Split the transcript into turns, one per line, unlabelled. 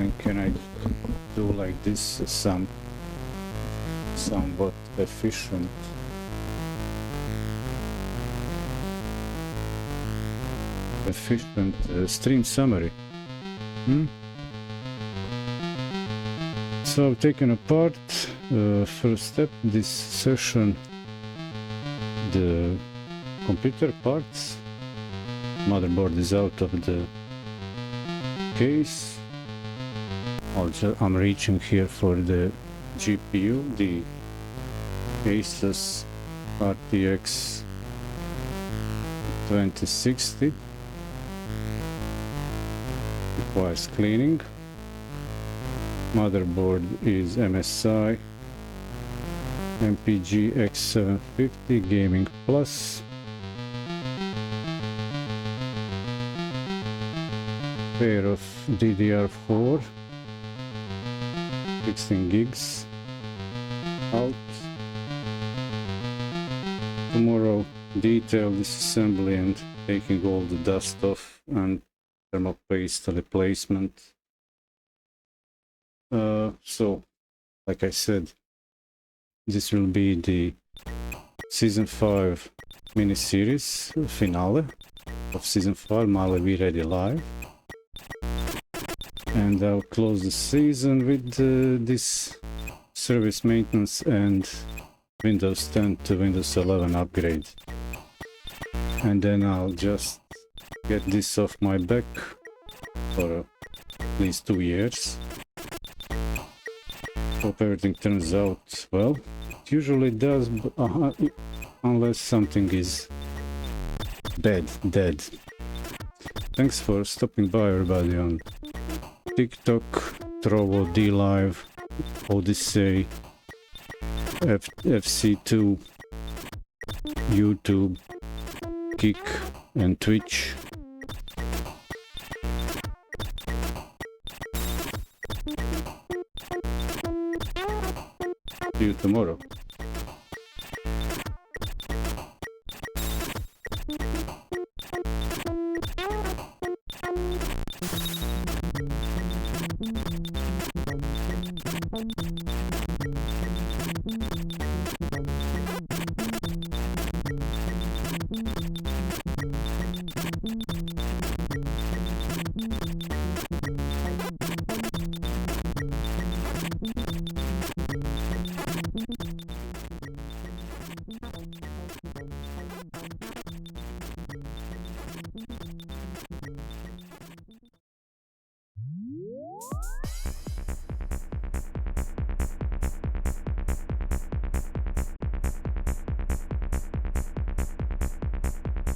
And can I do like this somewhat efficient? Stream summary. So I've taken apart first step this session the computer parts. Motherboard is out of the case. I'm reaching here for the GPU, the Asus RTX 2060. Requires cleaning. Motherboard is MSI MPG X750 Gaming Plus. Pair of DDR4 16 gigs out. Tomorrow detail disassembly and taking all the dust off and thermal paste replacement. So like I said, this will be the season 5 mini-series finale of season 5, Mali We Ready Live. And I'll close the season with this service maintenance and Windows 10 to Windows 11 upgrade. And then I'll just get this off my back for at least 2 years. Hope everything turns out well. It usually does, but, unless something is dead. Thanks for stopping by, everybody, on TikTok, Trovo, D-Live, Odyssey, FC2, YouTube, Kick, and Twitch. See you tomorrow.